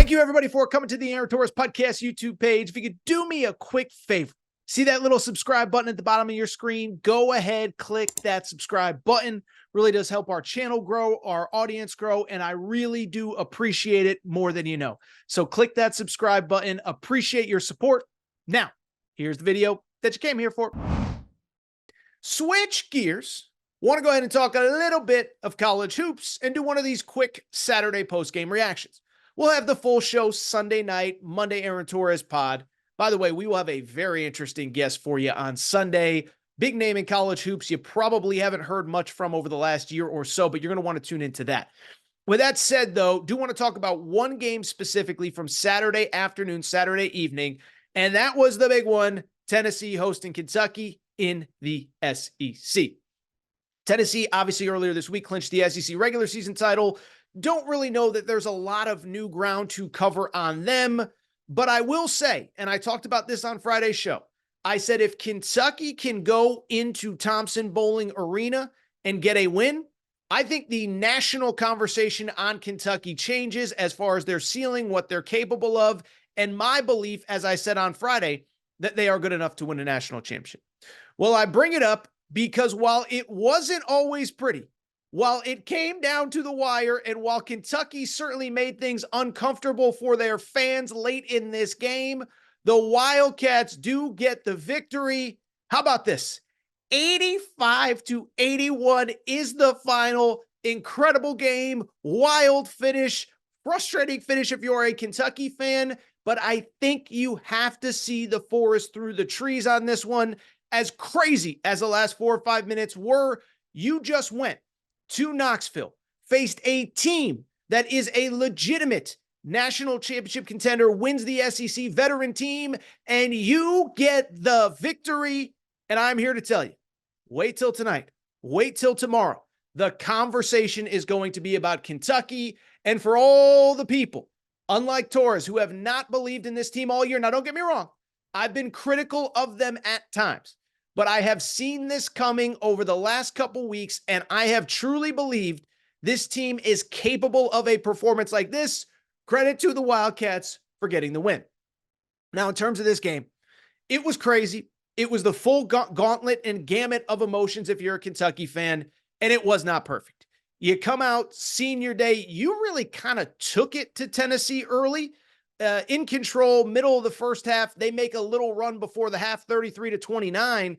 Thank you, everybody, for coming to the Aaron Torres Podcast YouTube page. If you could do me a quick favor, see that little subscribe button at the bottom of your screen? Go ahead, click that subscribe button. Really does help our channel grow, our audience grow, and I really do appreciate it more than you know. So click that subscribe button. Appreciate your support. Now, here's the video that you came here for. Switch gears. Want to go ahead and talk a little bit of college hoops and do one of these quick Saturday post-game reactions. We'll have the full show Sunday night, Monday Aaron Torres pod. By the way, we will have a very interesting guest for you on Sunday. Big name in college hoops you probably haven't heard much from over the last year or so, but you're going to want to tune into that. With that said, though, do want to talk about one game specifically from Saturday afternoon, Saturday evening, and that was the big one, Tennessee hosting Kentucky in the SEC. Tennessee, obviously, earlier this week clinched the SEC regular season title. Don't really know that there's a lot of new ground to cover on them, but I will say, and I talked about this on Friday's show, I said if Kentucky can go into Thompson-Boling Arena and get a win, I think the national conversation on Kentucky changes as far as their ceiling, what they're capable of, and my belief, as I said on Friday, that they are good enough to win a national championship. Well, I bring it up because while it wasn't always pretty, while it came down to the wire, and while Kentucky certainly made things uncomfortable for their fans late in this game, the Wildcats do get the victory. How about this? 85-81 is the final. Incredible game, wild finish, frustrating finish if you're a Kentucky fan, but I think you have to see the forest through the trees on this one. As crazy as the last 4 or 5 minutes were, you just went to Knoxville, faced a team that is a legitimate national championship contender, wins the SEC veteran team, and you get the victory. And I'm here to tell you, wait till tonight, wait till tomorrow. The conversation is going to be about Kentucky, and for all the people, unlike Torres, who have not believed in this team all year. Now, don't get me wrong. I've been critical of them at times, but I have seen this coming over the last couple weeks, and I have truly believed this team is capable of a performance like this. Credit to the Wildcats for getting the win. Now, in terms of this game, it was crazy. It was the full gauntlet and gamut of emotions if you're a Kentucky fan, and it was not perfect. You come out senior day, you really kind of took it to Tennessee early. In control, middle of the first half, they make a little run before the half, 33-29.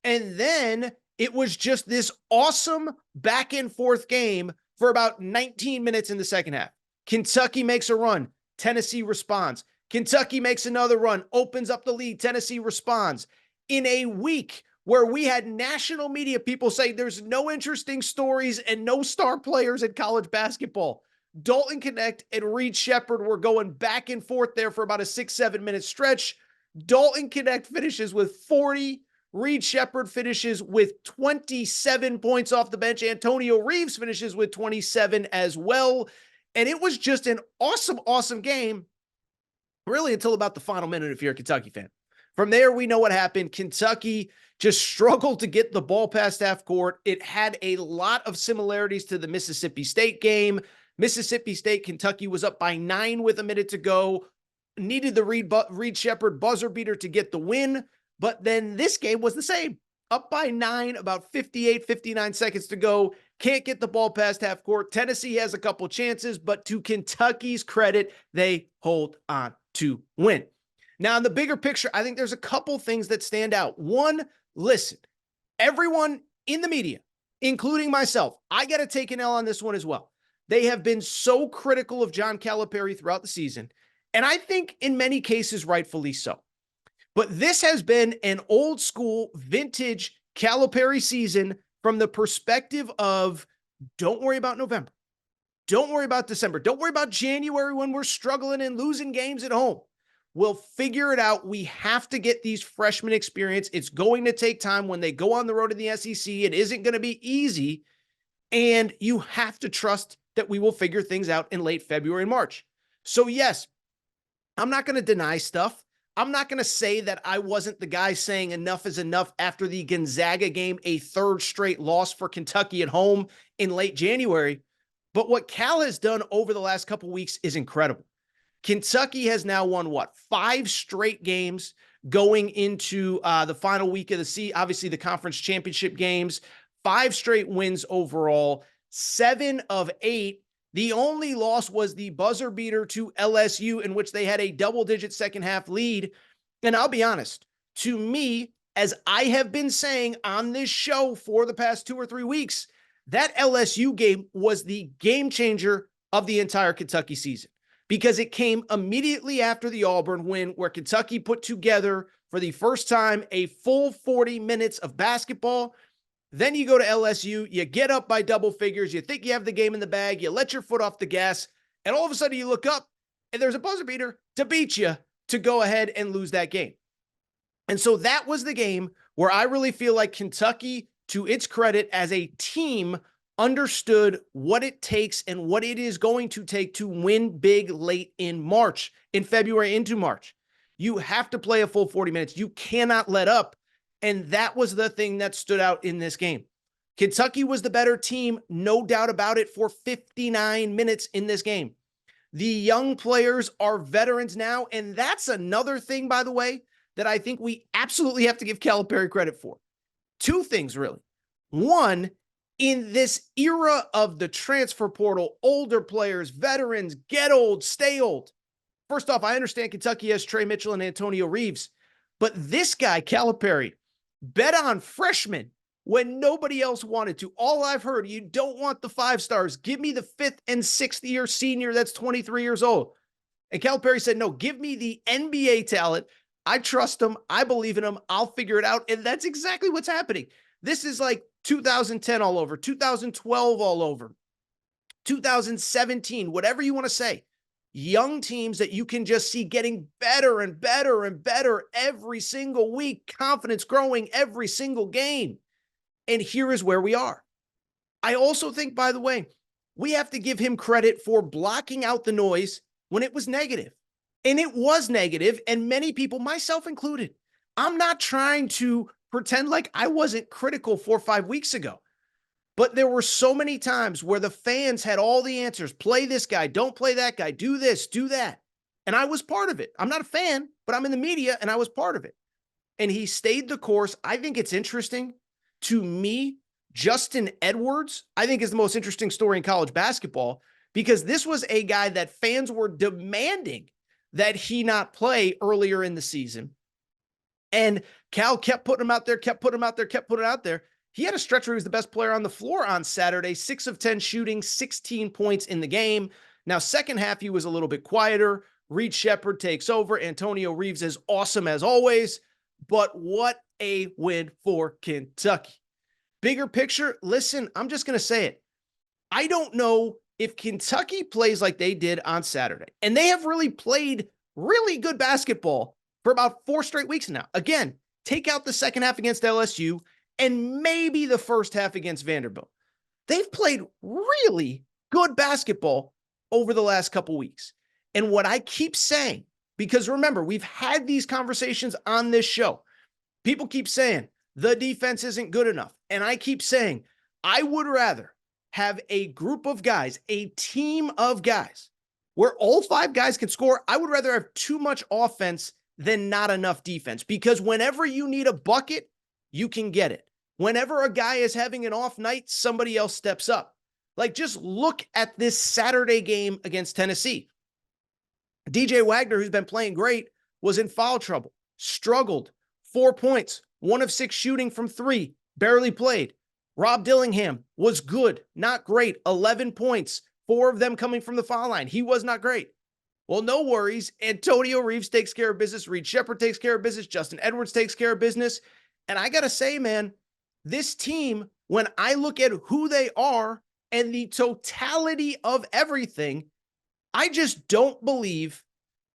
And then it was just this awesome back and forth game for about 19 minutes in the second half. Kentucky makes a run. Tennessee responds. Kentucky makes another run, opens up the lead. Tennessee responds. In a week where we had national media people say there's no interesting stories and no star players in college basketball, Dalton Knecht and Reed Sheppard were going back and forth there for about a 6-7 minute stretch. Dalton Knecht finishes with 40. Reed Sheppard finishes with 27 points off the bench. Antonio Reeves finishes with 27 as well. And it was just an awesome, awesome game, really until about the final minute if you're a Kentucky fan. From there, we know what happened. Kentucky just struggled to get the ball past half court. It had a lot of similarities to the Mississippi State game. Mississippi State, Kentucky was up by 9 with a minute to go, needed the Reed Sheppard buzzer beater to get the win, but then this game was the same. Up by 9, about 58, 59 seconds to go, can't get the ball past half court. Tennessee has a couple chances, but to Kentucky's credit, they hold on to win. Now, in the bigger picture, I think there's a couple things that stand out. One, listen, everyone in the media, including myself, I got to take an L on this one as well. They have been so critical of John Calipari throughout the season, and I think in many cases, rightfully so. But this has been an old school, vintage Calipari season from the perspective of don't worry about November. Don't worry about December. Don't worry about January when we're struggling and losing games at home. We'll figure it out. We have to get these freshmen experience. It's going to take time when they go on the road in the SEC. It isn't going to be easy, and you have to trust that we will figure things out in late February and March. So yes, I'm not going to deny stuff. I'm not going to say that I wasn't the guy saying enough is enough after the Gonzaga game, a third straight loss for Kentucky at home in late January. But what Cal has done over the last couple weeks is incredible. Kentucky has now won, what, 5 straight games going into the final week of the season, obviously the conference championship games, 5 straight wins overall, 7 of 8. The only loss was the buzzer beater to LSU, in which they had a double-digit second-half lead. And I'll be honest, to me, as I have been saying on this show for the past 2 or 3 weeks, that LSU game was the game changer of the entire Kentucky season, because it came immediately after the Auburn win, where Kentucky put together for the first time a full 40 minutes of basketball. Then you go to LSU, you get up by double figures, you think you have the game in the bag, you let your foot off the gas, and all of a sudden you look up and there's a buzzer beater to beat you to go ahead and lose that game. And so that was the game where I really feel like Kentucky, to its credit as a team, understood what it takes and what it is going to take to win big late in March, in February into March. You have to play a full 40 minutes. You cannot let up. And that was the thing that stood out in this game. Kentucky was the better team, no doubt about it, for 59 minutes in this game. The young players are veterans now, and that's another thing, by the way, that I think we absolutely have to give Calipari credit for. 2 things, really. One, in this era of the transfer portal, older players, veterans, get old, stay old. First off, I understand Kentucky has Trey Mitchell and Antonio Reeves, but this guy, Calipari, bet on freshmen when nobody else wanted to. All I've heard, you don't want the 5 stars. Give me the 5th and 6th year senior that's 23 years old. And Calipari said, no, give me the NBA talent. I trust him. I believe in him. I'll figure it out. And that's exactly what's happening. This is like 2010 all over, 2012 all over, 2017, whatever you want to say. Young teams that you can just see getting better and better and better every single week, confidence growing every single game. And here is where we are. I also think, by the way, we have to give him credit for blocking out the noise when it was negative. And it was negative, and many people, myself included, I'm not trying to pretend like I wasn't critical 4 or 5 weeks ago. But there were so many times where the fans had all the answers. Play this guy, don't play that guy, do this, do that. And I was part of it. I'm not a fan, but I'm in the media, and I was part of it. And he stayed the course. I think it's interesting. To me, Justin Edwards, I think, is the most interesting story in college basketball, because this was a guy that fans were demanding that he not play earlier in the season. And Cal kept putting him out there, kept putting him out there, kept putting it out there. He had a stretch where he was the best player on the floor on Saturday, 6 of 10 shooting, 16 points in the game. Now, second half, he was a little bit quieter. Reed Shepherd takes over. Antonio Reeves is awesome as always. But what a win for Kentucky. Bigger picture, listen, I'm just going to say it. I don't know if Kentucky plays like they did on Saturday, and they have really played really good basketball for about 4 straight weeks now. Again, take out the second half against LSU and maybe the first half against Vanderbilt. They've played really good basketball over the last couple weeks. And what I keep saying, because remember, we've had these conversations on this show. People keep saying the defense isn't good enough. And I keep saying, I would rather have a group of guys, a team of guys, where all 5 guys can score. I would rather have too much offense than not enough defense, because whenever you need a bucket, you can get it. Whenever a guy is having an off night, somebody else steps up. Like, just look at this Saturday game against Tennessee. DJ Wagner, who's been playing great, was in foul trouble, struggled, 4 points, 1 of 6 shooting from 3, barely played. Rob Dillingham was good, not great, 11 points, 4 of them coming from the foul line. He was not great. Well, no worries. Antonio Reeves takes care of business. Reed Shepherd takes care of business. Justin Edwards takes care of business. And I got to say, man, this team, when I look at who they are and the totality of everything, I just don't believe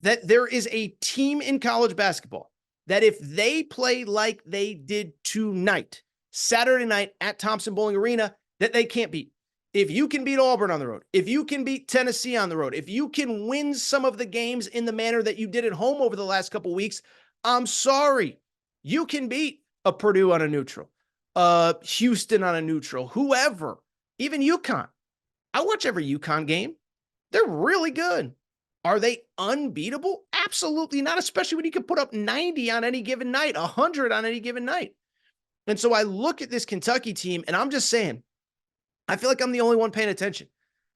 that there is a team in college basketball that if they play like they did tonight, Saturday night at Thompson-Boling Arena, that they can't beat. If you can beat Auburn on the road, if you can beat Tennessee on the road, if you can win some of the games in the manner that you did at home over the last couple of weeks, I'm sorry. You can beat a Purdue on a neutral, Houston on a neutral, whoever, even UConn. I watch every UConn game. They're really good. Are they unbeatable? Absolutely not, especially when you can put up 90 on any given night, 100 on any given night. And so I look at this Kentucky team, and I'm just saying, I feel like I'm the only one paying attention.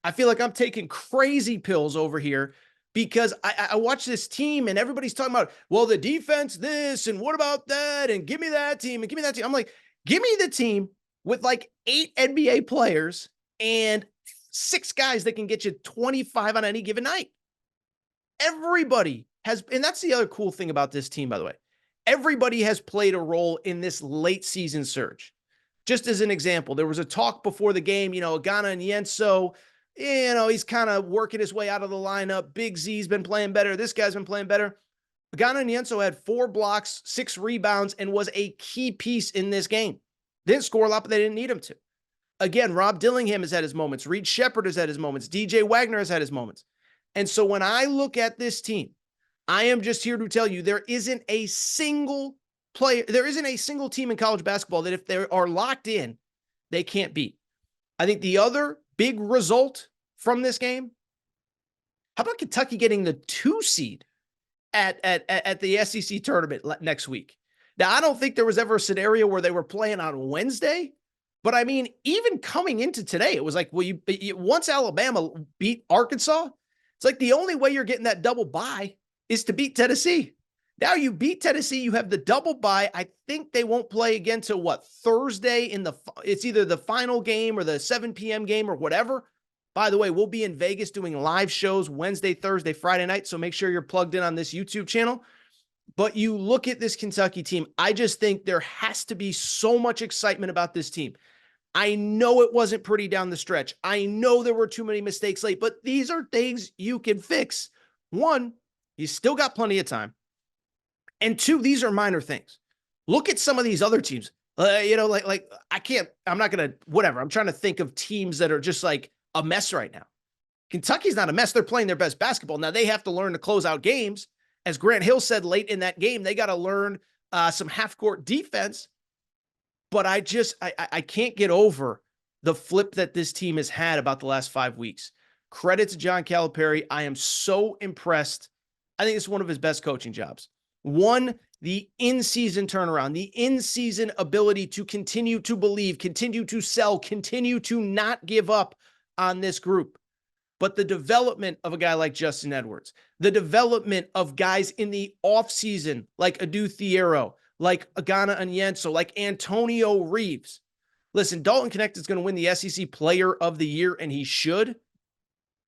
I feel like I'm taking crazy pills over here because I watch this team and everybody's talking about, well, the defense, this, and what about that? And give me that team and give me that team. I'm like, give me the team with like 8 NBA players and 6 guys that can get you 25 on any given night. Everybody has, and that's the other cool thing about this team, by the way. Everybody has played a role in this late season surge. Just as an example, there was a talk before the game, Agana and Yenso, he's kind of working his way out of the lineup. Big Z's been playing better. This guy's been playing better. Agana and Yenso had 4 blocks, 6 rebounds, and was a key piece in this game. Didn't score a lot, but they didn't need him to. Again, Rob Dillingham has had his moments. Reed Shepherd has had his moments. DJ Wagner has had his moments. And so when I look at this team, I am just here to tell you there isn't a single player, there isn't a single team in college basketball that if they are locked in, they can't beat. I think the other big result from this game, how about Kentucky getting the 2 seed at the SEC tournament next week? Now, I don't think there was ever a scenario where they were playing on Wednesday, but I mean, even coming into today, it was like, well, once Alabama beat Arkansas, it's like the only way you're getting that double bye is to beat Tennessee. Now you beat Tennessee, you have the double bye. I think they won't play again till what, Thursday it's either the final game or the 7 p.m. game or whatever. By the way, we'll be in Vegas doing live shows Wednesday, Thursday, Friday night, so make sure you're plugged in on this YouTube channel. But you look at this Kentucky team, I just think there has to be so much excitement about this team. I know it wasn't pretty down the stretch. I know there were too many mistakes late, but these are things you can fix. 1, you still got plenty of time. And 2, these are minor things. Look at some of these other teams. I'm not going to, whatever. I'm trying to think of teams that are just like a mess right now. Kentucky's not a mess. They're playing their best basketball. Now they have to learn to close out games. As Grant Hill said late in that game, they got to learn some half-court defense. But I can't get over the flip that this team has had about the last 5 weeks. Credit to John Calipari. I am so impressed. I think it's one of his best coaching jobs. 1, the in-season turnaround, the in-season ability to continue to believe, continue to sell, continue to not give up on this group. But the development of a guy like Justin Edwards, the development of guys in the offseason like Adu Thiero, like Agana Onyenso, like Antonio Reeves. Listen, Dalton Knecht is going to win the SEC Player of the Year, and he should.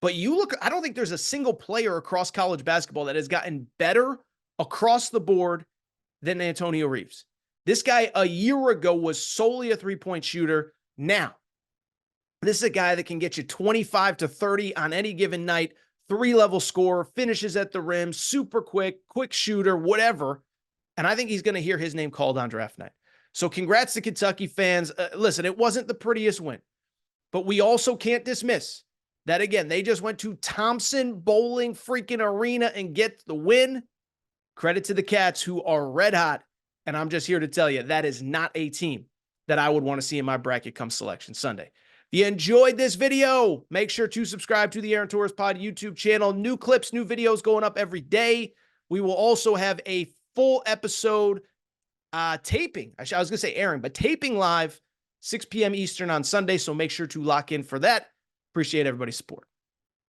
But I don't think there's a single player across college basketball that has gotten better across the board than Antonio Reeves. This guy a year ago was solely a 3-point shooter. Now, this is a guy that can get you 25 to 30 on any given night, 3-level scorer, finishes at the rim, super quick shooter, whatever. And I think he's going to hear his name called on draft night. So congrats to Kentucky fans. Listen, it wasn't the prettiest win, but we also can't dismiss that, again, they just went to Thompson Bowling freaking Arena and get the win. Credit to the Cats, who are red hot. And I'm just here to tell you, that is not a team that I would want to see in my bracket come Selection Sunday. If you enjoyed this video, make sure to subscribe to the Aaron Torres Pod YouTube channel. New clips, new videos going up every day. We will also have a full episode taping. I was going to say airing, but taping live 6 p.m. Eastern on Sunday. So make sure to lock in for that. Appreciate everybody's support.